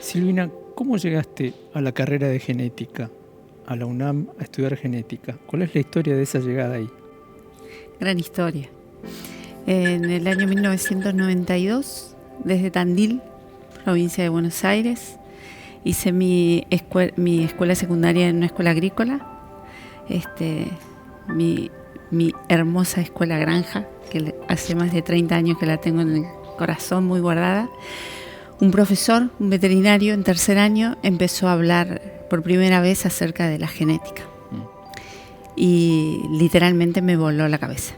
Silvina, ¿cómo llegaste a la carrera de genética, a la UNAM, a estudiar genética? ¿Cuál es la historia de esa llegada ahí? Gran historia. En el año 1992, desde Tandil, provincia de Buenos Aires, hice mi escuela secundaria en una escuela agrícola, mi hermosa escuela granja, que hace más de 30 años que la tengo en el corazón, muy guardada. Un profesor, un veterinario en tercer año, empezó a hablar por primera vez acerca de la genética. Y literalmente me voló la cabeza.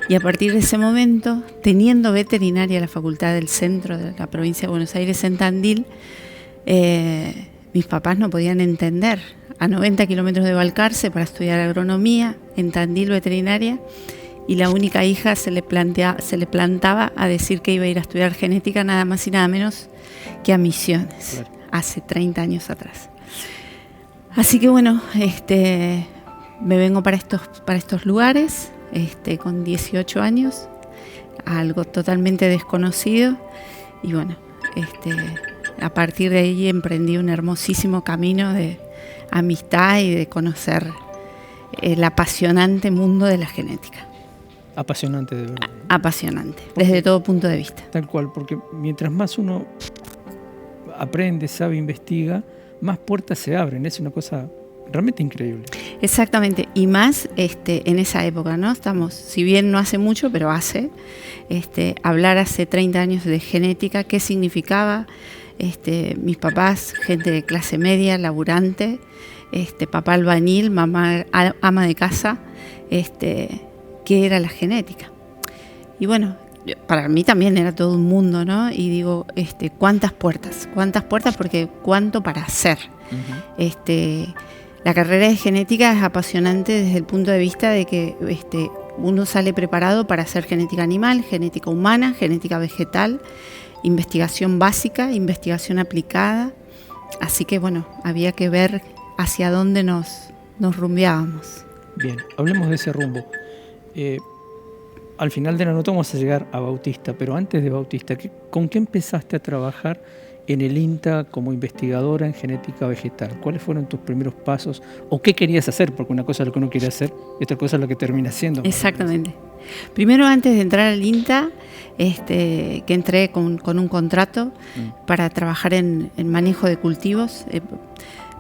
Y a partir de ese momento, teniendo veterinaria la Facultad del Centro de la provincia de Buenos Aires en Tandil, mis papás no podían entender. A 90 kilómetros de Balcarce para estudiar agronomía, en Tandil veterinaria, y la única hija se le plantaba a decir que iba a ir a estudiar genética nada más y nada menos que a Misiones, claro, hace 30 años atrás. Así que bueno, me vengo para estos lugares con 18 años, algo totalmente desconocido, y bueno, a partir de ahí emprendí un hermosísimo camino de amistad y de conocer el apasionante mundo de la genética. Apasionante, de verdad. Apasionante, desde todo punto de vista. Tal cual, porque mientras más uno aprende, sabe, investiga, más puertas se abren. Es una cosa realmente increíble. Exactamente, y más en esa época, ¿no? Estamos, si bien no hace mucho, pero hablar hace 30 años de genética, ¿qué significaba? Mis papás, gente de clase media, laburante, papá albañil, mamá ama de casa, ¿qué era la genética? Y bueno, para mí también era todo un mundo, ¿no? Y digo, ¿cuántas puertas? Porque cuánto para hacer. Uh-huh. La carrera de genética es apasionante desde el punto de vista de que uno sale preparado para hacer genética animal, genética humana, genética vegetal, investigación básica, investigación aplicada. Así que bueno, había que ver hacia dónde nos rumbeábamos. Bien, hablemos de ese rumbo. Al final de la nota vamos a llegar a Bautista, pero antes de Bautista, ¿con qué empezaste a trabajar en el INTA como investigadora en genética vegetal? ¿Cuáles fueron tus primeros pasos? ¿O qué querías hacer? Porque una cosa es lo que uno quiere hacer y otra cosa es lo que termina haciendo. Exactamente. Primero, antes de entrar al INTA, que entré con un contrato para trabajar en manejo de cultivos.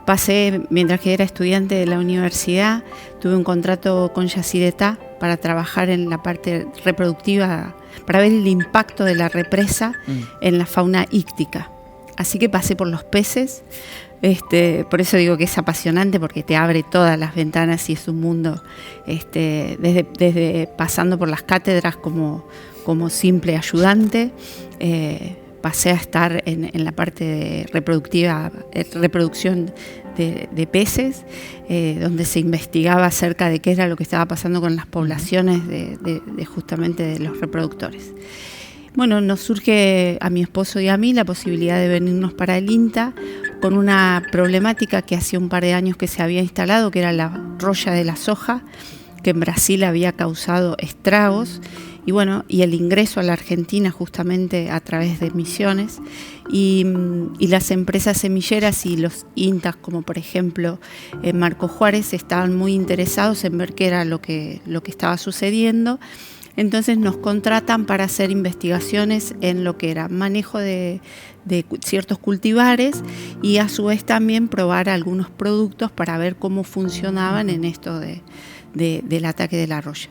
Pasé, mientras que era estudiante de la universidad, tuve un contrato con Yacyretá para trabajar en la parte reproductiva, para ver el impacto de la represa en la fauna íctica. Así que pasé por los peces, por eso digo que es apasionante, porque te abre todas las ventanas y es un mundo, desde pasando por las cátedras como simple ayudante, pasé a estar en la parte de reproducción de peces, donde se investigaba acerca de qué era lo que estaba pasando con las poblaciones de justamente de los reproductores. Bueno, nos surge a mi esposo y a mí la posibilidad de venirnos para el INTA con una problemática que hacía un par de años que se había instalado, que era la roya de la soja, que en Brasil había causado estragos, y bueno, y el ingreso a la Argentina justamente a través de Misiones, y las empresas semilleras y los INTAs, como por ejemplo Marco Juárez, estaban muy interesados en ver qué era lo que estaba sucediendo. Entonces nos contratan para hacer investigaciones en lo que era manejo de ciertos cultivares y a su vez también probar algunos productos para ver cómo funcionaban en esto del ataque de la roya.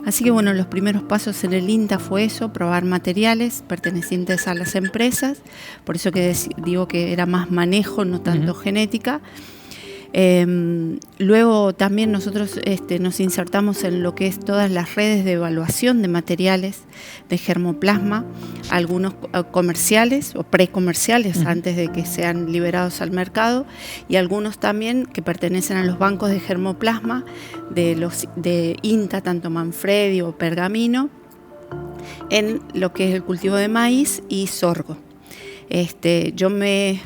Así que bueno, los primeros pasos en el INTA fue eso, probar materiales pertenecientes a las empresas, por eso que digo que era más manejo, no tanto genética. Luego también nosotros nos insertamos en lo que es todas las redes de evaluación de materiales de germoplasma, algunos comerciales o precomerciales antes de que sean liberados al mercado, y algunos también que pertenecen a los bancos de germoplasma de INTA, tanto Manfredi o Pergamino, en lo que es el cultivo de maíz y sorgo. Yo me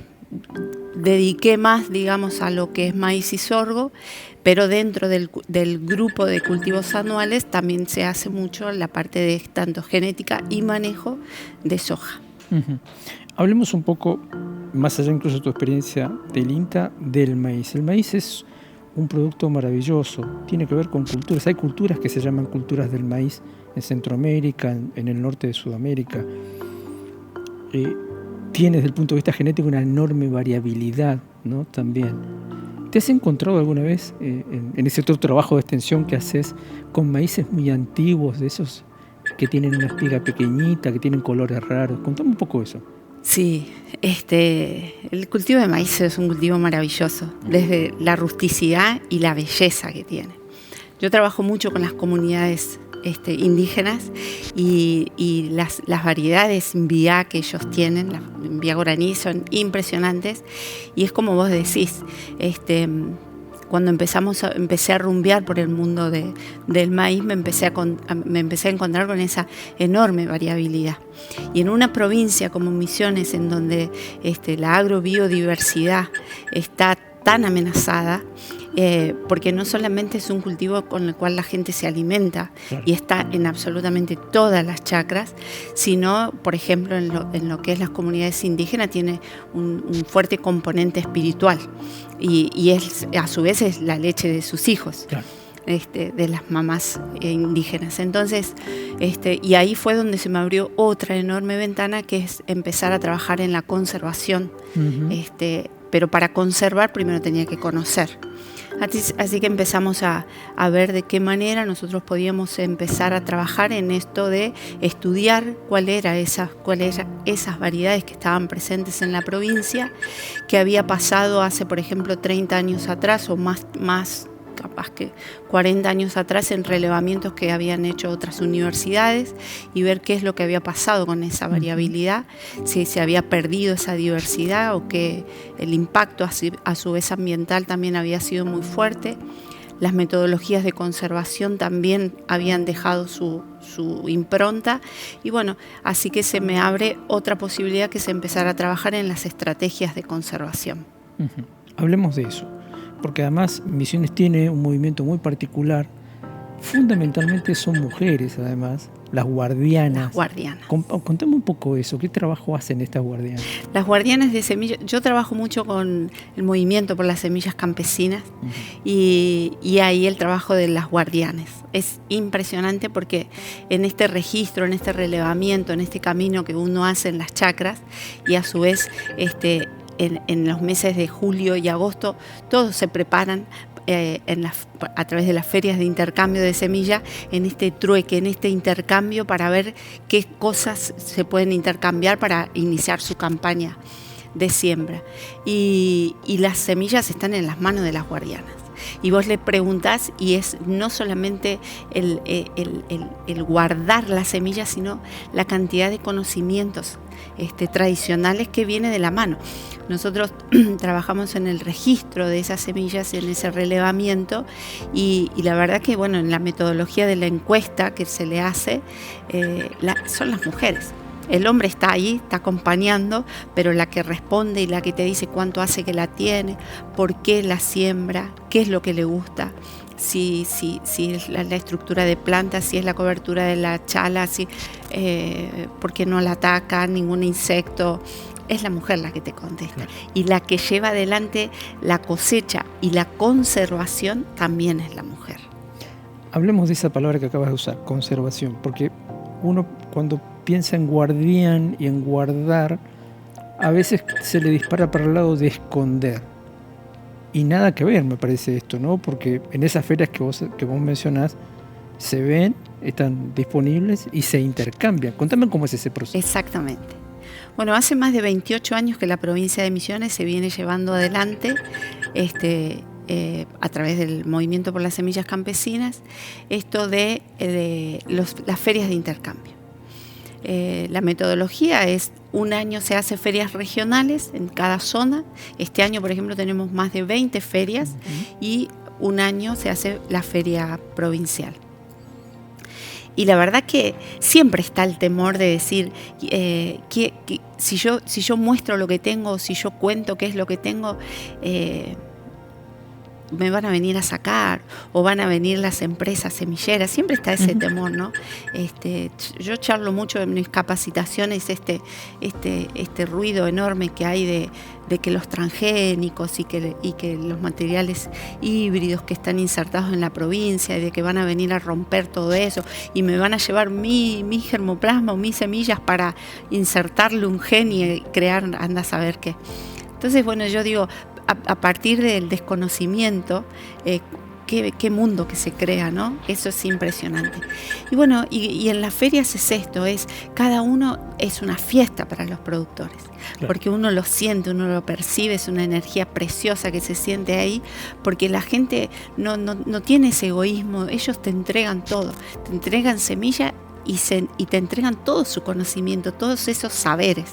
dediqué más, digamos, a lo que es maíz y sorgo, pero dentro del grupo de cultivos anuales también se hace mucho la parte de tanto genética y manejo de soja. Uh-huh. Hablemos un poco más allá incluso de tu experiencia del INTA, del maíz. El maíz es un producto maravilloso, tiene que ver con culturas. Hay culturas que se llaman culturas del maíz en Centroamérica, en el norte de Sudamérica. Tiene desde el punto de vista genético una enorme variabilidad, ¿no? También. ¿Te has encontrado alguna vez en ese otro trabajo de extensión que haces con maíces muy antiguos, de esos que tienen una espiga pequeñita, que tienen colores raros? Contame un poco eso. Sí, el cultivo de maíz es un cultivo maravilloso, desde la rusticidad y la belleza que tiene. Yo trabajo mucho con las comunidades indígenas y las variedades Mbiá que ellos tienen, las Mbiá guaraní, son impresionantes. Y es como vos decís, cuando empecé a rumbear por el mundo del maíz, me empecé a encontrar con esa enorme variabilidad. Y en una provincia como Misiones, en donde la agrobiodiversidad está tan amenazada, porque no solamente es un cultivo con el cual la gente se alimenta, claro, y está en absolutamente todas las chacras, sino, por ejemplo, en lo que es las comunidades indígenas, tiene un fuerte componente espiritual y es, a su vez, es la leche de sus hijos. Claro. De las mamás indígenas. Entonces, y ahí fue donde se me abrió otra enorme ventana, que es empezar a trabajar en la conservación. Uh-huh. Pero para conservar primero tenía que conocer. Así que empezamos a ver de qué manera nosotros podíamos empezar a trabajar en esto de estudiar cuáles eran esas variedades que estaban presentes en la provincia, que había pasado hace, por ejemplo, 30 años atrás o más capaz que 40 años atrás, en relevamientos que habían hecho otras universidades, y ver qué es lo que había pasado con esa variabilidad, si se había perdido esa diversidad o que el impacto a su vez ambiental también había sido muy fuerte. Las metodologías de conservación también habían dejado su impronta, y bueno, así que se me abre otra posibilidad, que es empezar a trabajar en las estrategias de conservación. Uh-huh. Hablemos de eso, porque además Misiones tiene un movimiento muy particular. Fundamentalmente son mujeres, además, las guardianas. Las guardianas. Contame un poco eso, ¿qué trabajo hacen estas guardianas? Las guardianas de semillas, yo trabajo mucho con el movimiento por las semillas campesinas, uh-huh, y ahí el trabajo de las guardianes es impresionante, porque en este registro, en este relevamiento, en este camino que uno hace en las chacras, y a su vez en los meses de julio y agosto, todos se preparan a través de las ferias de intercambio de semillas, en este trueque, en este intercambio, para ver qué cosas se pueden intercambiar para iniciar su campaña de siembra. Y las semillas están en las manos de las guardianas. Y vos le preguntás, y es no solamente el guardar las semillas, sino la cantidad de conocimientos tradicionales que viene de la mano. Nosotros trabajamos en el registro de esas semillas, en ese relevamiento, y la verdad que, bueno, en la metodología de la encuesta que se le hace, son las mujeres. El hombre está ahí, está acompañando, pero la que responde y la que te dice cuánto hace que la tiene, por qué la siembra, qué es lo que le gusta, si es la estructura de plantas, si es la cobertura de la chala, por qué no la ataca ningún insecto. Es la mujer la que te contesta. Claro. Y la que lleva adelante la cosecha y la conservación también es la mujer. Hablemos de esa palabra que acabas de usar, conservación, porque uno, cuando piensa en guardián y en guardar, a veces se le dispara para el lado de esconder. Y nada que ver, me parece esto, ¿no? Porque en esas ferias que vos mencionás, se ven, están disponibles y se intercambian. Contame cómo es ese proceso. Exactamente. Bueno, hace más de 28 años que la provincia de Misiones se viene llevando adelante, a través del movimiento por las semillas campesinas, esto de las ferias de intercambio. La metodología es, un año se hace ferias regionales en cada zona. Este año, por ejemplo, tenemos más de 20 ferias, uh-huh, y un año se hace la feria provincial. Y la verdad que siempre está el temor de decir que si yo muestro lo que tengo, si yo cuento qué es lo que tengo, me van a venir a sacar o van a venir las empresas semilleras, siempre está ese temor, ¿no? Yo charlo mucho en mis capacitaciones este ruido enorme que hay de que los transgénicos y que los materiales híbridos que están insertados en la provincia y de que van a venir a romper todo eso y me van a llevar mi germoplasma o mis semillas para insertarle un gen y crear, anda a saber qué. Entonces, bueno, yo digo, a partir del desconocimiento, qué mundo que se crea, ¿no? Eso es impresionante. Y bueno, y en las ferias es esto, cada uno es una fiesta para los productores, claro, porque uno lo siente, uno lo percibe, es una energía preciosa que se siente ahí, porque la gente no tiene ese egoísmo, ellos te entregan todo, te entregan semilla y te entregan todo su conocimiento, todos esos saberes.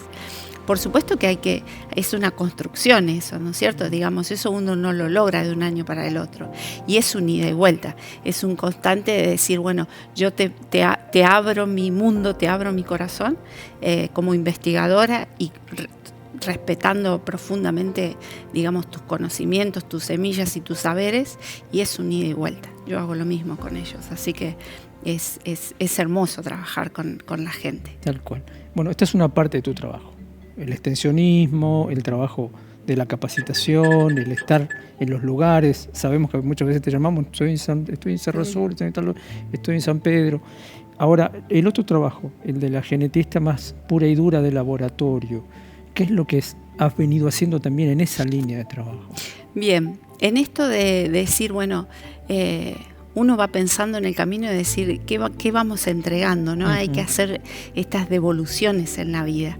Por supuesto que es una construcción eso, ¿no es cierto? Digamos, eso uno no lo logra de un año para el otro. Y es un ida y vuelta, es un constante de decir, bueno, yo te abro mi mundo, te abro mi corazón como investigadora y respetando profundamente, digamos, tus conocimientos, tus semillas y tus saberes, y es un ida y vuelta. Yo hago lo mismo con ellos, así que es hermoso trabajar con la gente. Tal cual. Bueno, esta es una parte de tu trabajo. El extensionismo, el trabajo de la capacitación, el estar en los lugares. Sabemos que muchas veces te llamamos, estoy en Cerro Azul, estoy en San Pedro. Ahora, el otro trabajo, el de la genetista más pura y dura de laboratorio, ¿qué es lo que has venido haciendo también en esa línea de trabajo? Bien, en esto de decir, bueno, uno va pensando en el camino de decir qué vamos entregando, ¿no? Uh-huh. Hay que hacer estas devoluciones en la vida,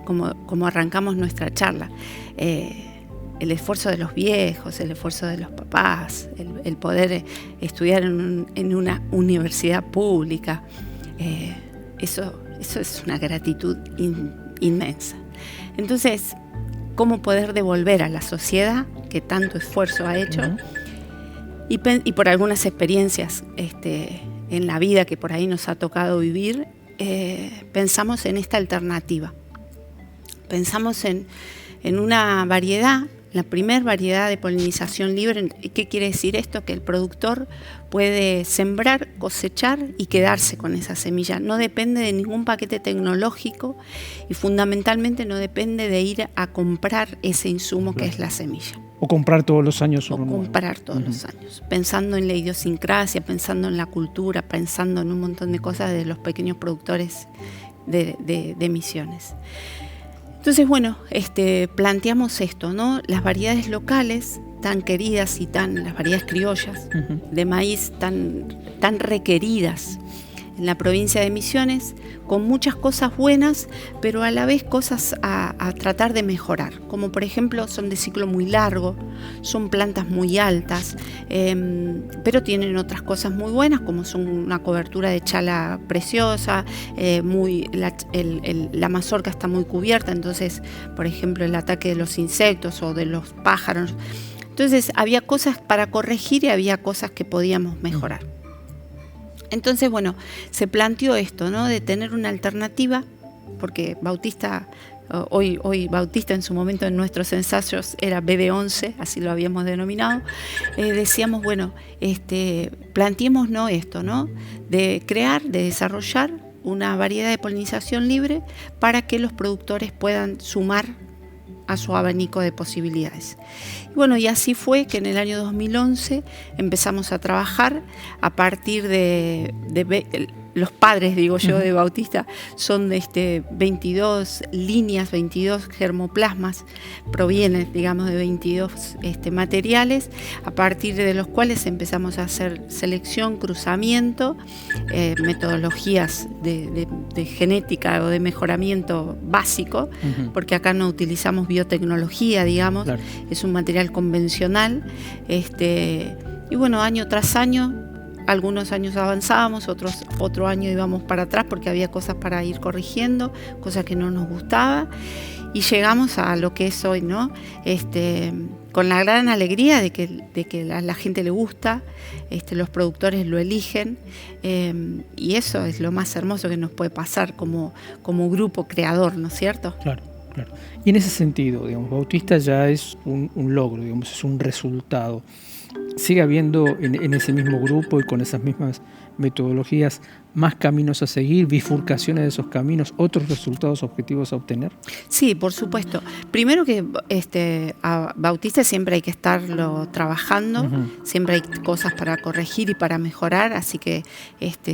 como arrancamos nuestra charla. El esfuerzo de los viejos, el esfuerzo de los papás, el poder estudiar en una universidad pública, eso es una gratitud inmensa. Entonces, ¿cómo poder devolver a la sociedad que tanto esfuerzo ha hecho? Uh-huh. Y por algunas experiencias en la vida que por ahí nos ha tocado vivir, pensamos en esta alternativa. Pensamos en una variedad, la primer variedad de polinización libre. ¿Qué quiere decir esto? Que el productor puede sembrar, cosechar y quedarse con esa semilla. No depende de ningún paquete tecnológico y fundamentalmente no depende de ir a comprar ese insumo, claro, que es la semilla. O comprar todos los años. O comprar todos los años. Pensando en la idiosincrasia, pensando en la cultura, pensando en un montón de cosas de los pequeños productores de Misiones. Entonces, bueno, planteamos esto, ¿no? Las variedades locales tan queridas y las variedades criollas de maíz tan requeridas en la provincia de Misiones, con muchas cosas buenas, pero a la vez cosas a tratar de mejorar, como por ejemplo son de ciclo muy largo, son plantas muy altas, pero tienen otras cosas muy buenas, como son una cobertura de chala preciosa, la mazorca está muy cubierta, entonces, por ejemplo, el ataque de los insectos o de los pájaros. Entonces, había cosas para corregir y había cosas que podíamos mejorar. Entonces, bueno, se planteó esto, ¿no? De tener una alternativa, porque Bautista, hoy Bautista en su momento en nuestros ensayos era BB11, así lo habíamos denominado. Decíamos, bueno, planteémonos esto, ¿no? De crear, de desarrollar una variedad de polinización libre para que los productores puedan sumar a su abanico de posibilidades. Y bueno, y así fue que en el año 2011 empezamos a trabajar a partir de los padres, digo yo, de Bautista, son 22 líneas, 22 germoplasmas, provienen, digamos, de 22 materiales, a partir de los cuales empezamos a hacer selección, cruzamiento, metodologías de genética o de mejoramiento básico, porque acá no utilizamos biotecnología, digamos, claro, es un material convencional, y bueno, año tras año, algunos años avanzábamos, otro año íbamos para atrás porque había cosas para ir corrigiendo, cosas que no nos gustaba, y llegamos a lo que es hoy, ¿no? Con la gran alegría de que a la gente le gusta, los productores lo eligen, y eso es lo más hermoso que nos puede pasar como grupo creador, ¿no es cierto? Claro. Claro. Y en ese sentido, digamos, Bautista ya es un logro, digamos, es un resultado. ¿Sigue habiendo en ese mismo grupo y con esas mismas metodologías más caminos a seguir, bifurcaciones de esos caminos, otros resultados objetivos a obtener? Sí, por supuesto. Primero que a Bautista siempre hay que estarlo trabajando, siempre hay cosas para corregir y para mejorar, así que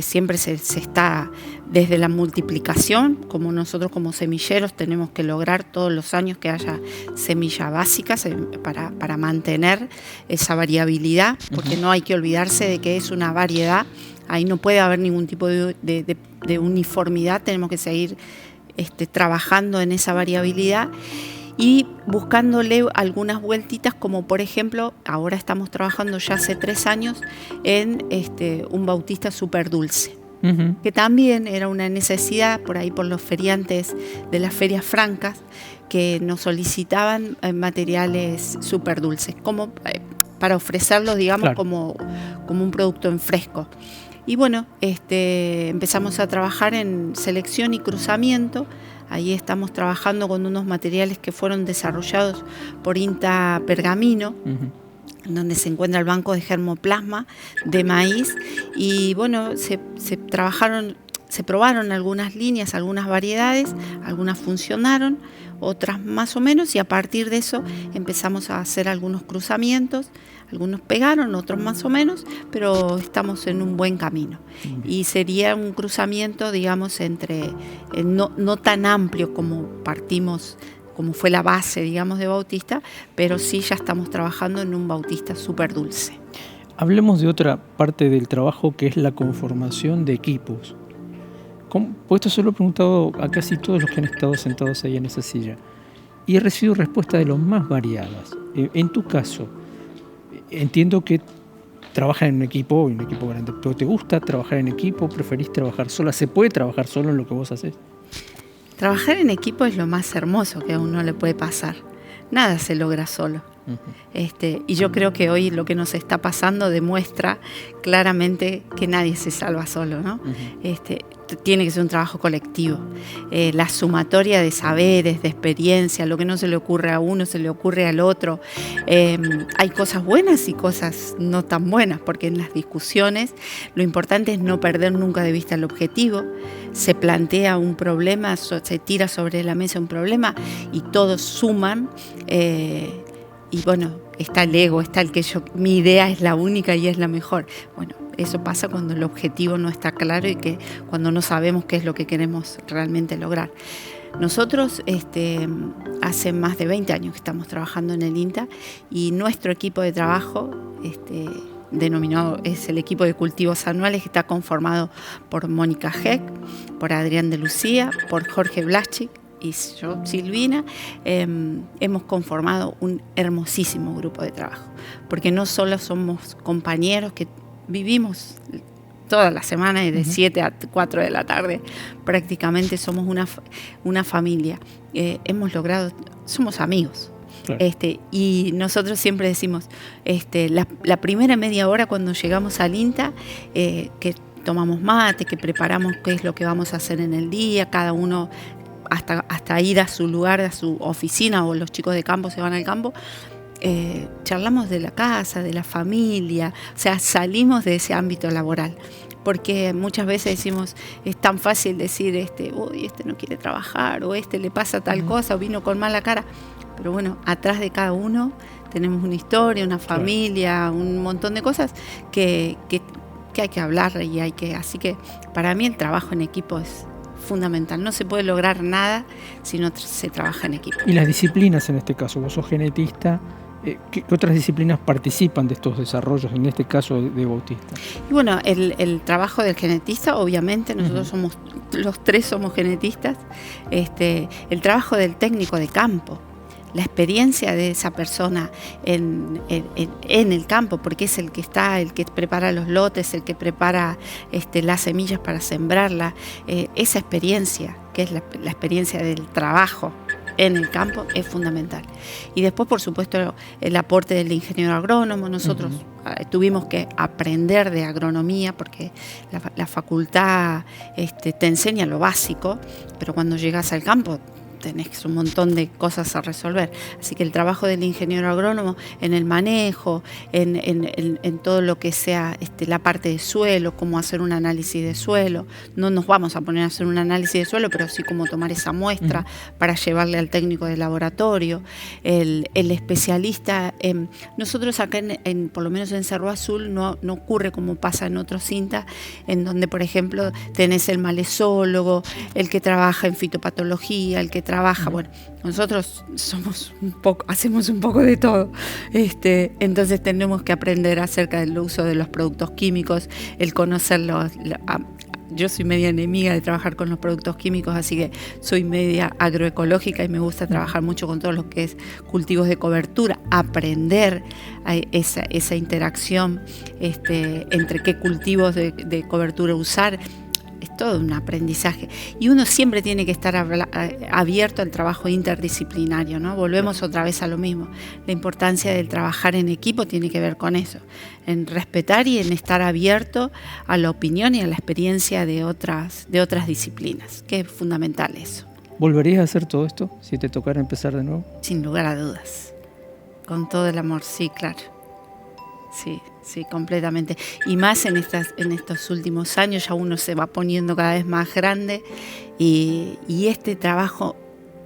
siempre se está desde la multiplicación, como nosotros como semilleros tenemos que lograr todos los años que haya semilla básica para mantener esa variabilidad, porque no hay que olvidarse de que es una variedad. Ahí no puede haber ningún tipo de uniformidad, tenemos que seguir trabajando en esa variabilidad y buscándole algunas vueltitas, como por ejemplo, ahora estamos trabajando ya hace 3 años en un Bautista súper dulce, que también era una necesidad por ahí por los feriantes de las ferias francas que nos solicitaban materiales súper dulces, como para ofrecerlos, digamos, claro, como un producto en fresco. Y bueno, empezamos a trabajar en selección y cruzamiento. Ahí estamos trabajando con unos materiales que fueron desarrollados por INTA Pergamino, donde se encuentra el banco de germoplasma de maíz. Y bueno, se probaron algunas líneas, algunas variedades, algunas funcionaron, otras más o menos, y a partir de eso empezamos a hacer algunos cruzamientos. Algunos pegaron, otros más o menos, pero estamos en un buen camino. Y sería un cruzamiento, digamos, no tan amplio como partimos, como fue la base, digamos, de Bautista, pero sí ya estamos trabajando en un Bautista súper dulce. Hablemos de otra parte del trabajo, que es la conformación de equipos. Pues esto se lo he preguntado a casi todos los que han estado sentados ahí en esa silla, y he recibido respuestas de los más variadas. En tu caso, entiendo que trabajas en un equipo grande, pero ¿te gusta trabajar en equipo? ¿Preferís trabajar sola? ¿Se puede trabajar solo en lo que vos haces? Trabajar en equipo es lo más hermoso que a uno le puede pasar. Nada se logra solo. Y yo creo que hoy lo que nos está pasando demuestra claramente que nadie se salva solo, ¿no? Tiene que ser un trabajo colectivo. La sumatoria de saberes, de experiencia, lo que no se le ocurre a uno se le ocurre al otro. Hay cosas buenas y cosas no tan buenas, porque en las discusiones lo importante es no perder nunca de vista el objetivo. Se plantea un problema, se tira sobre la mesa un problema y todos suman. Y bueno, está el ego, está el que mi idea es la única y es la mejor. Bueno, eso pasa cuando el objetivo no está claro y cuando no sabemos qué es lo que queremos realmente lograr. Nosotros hace más de 20 años que estamos trabajando en el INTA y nuestro equipo de trabajo denominado es el equipo de cultivos anuales, que está conformado por Mónica Heck, por Adrián de Lucía, por Jorge Blaschic y yo, Silvina. Hemos conformado un hermosísimo grupo de trabajo, porque no solo somos compañeros que vivimos toda la semana de 7 a 4 de la tarde, prácticamente somos una familia. Hemos logrado, somos amigos. Claro. Y nosotros siempre decimos, la primera media hora cuando llegamos al INTA, que tomamos mate, que preparamos qué es lo que vamos a hacer en el día, cada uno hasta ir a su lugar, a su oficina, o los chicos de campo se van al campo, charlamos de la casa, de la familia, o sea, salimos de ese ámbito laboral. Porque muchas veces decimos, es tan fácil decir, uy, no quiere trabajar, o le pasa tal cosa, o vino con mala cara. Pero bueno, atrás de cada uno tenemos una historia, una familia, un montón de cosas que hay que hablar así que para mí el trabajo en equipo es fundamental. No se puede lograr nada si no se trabaja en equipo. Y las disciplinas en este caso, vos sos genetista, ¿qué otras disciplinas participan de estos desarrollos, en este caso de Bautista? Y bueno, el trabajo del genetista, obviamente, nosotros los tres somos genetistas, el trabajo del técnico de campo, la experiencia de esa persona en el campo, porque es el que prepara los lotes, el que prepara las semillas para sembrarla, esa experiencia, que es la experiencia del trabajo en el campo, es fundamental. Y después, por supuesto, el aporte del ingeniero agrónomo. Nosotros tuvimos que aprender de agronomía, porque la facultad te enseña lo básico, pero cuando llegas al campo tenés un montón de cosas a resolver. Así que el trabajo del ingeniero agrónomo en el manejo, en todo lo que sea la parte de suelo, cómo hacer un análisis de suelo. No nos vamos a poner a hacer un análisis de suelo, pero sí cómo tomar esa muestra para llevarle al técnico de laboratorio. El especialista, nosotros acá por lo menos en Cerro Azul no ocurre como pasa en otros cintas, en donde por ejemplo tenés el malezólogo, el que trabaja en fitopatología, el que trabaja, bueno, nosotros hacemos un poco de todo, entonces tenemos que aprender acerca del uso de los productos químicos, el conocerlos. Yo soy media enemiga de trabajar con los productos químicos, así que soy media agroecológica y me gusta trabajar mucho con todo lo que es cultivos de cobertura, aprender esa interacción entre qué cultivos de cobertura usar. Es todo un aprendizaje y uno siempre tiene que estar abierto al trabajo interdisciplinario, ¿no? Volvemos otra vez a lo mismo. La importancia del trabajar en equipo tiene que ver con eso, en respetar y en estar abierto a la opinión y a la experiencia de otras disciplinas, que es fundamental eso. ¿Volverías a hacer todo esto si te tocara empezar de nuevo? Sin lugar a dudas, con todo el amor, sí, claro. Sí, completamente. Y más en estos últimos años ya uno se va poniendo cada vez más grande y este trabajo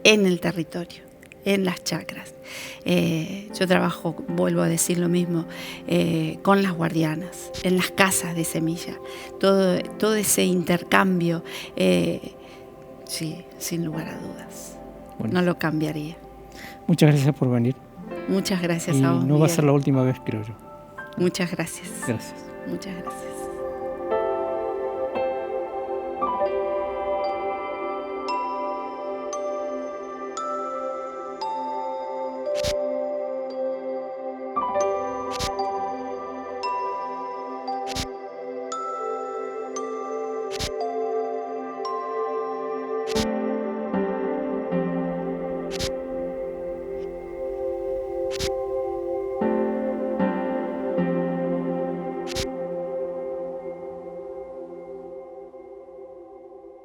en el territorio, en las chacras. Yo trabajo, vuelvo a decir lo mismo, con las guardianas, en las casas de semilla. Todo ese intercambio, sí, sin lugar a dudas. Bueno. No lo cambiaría. Muchas gracias por venir. Muchas gracias a vos, no Miguel. Va a ser la última vez, creo yo. Muchas gracias. Gracias. Muchas gracias.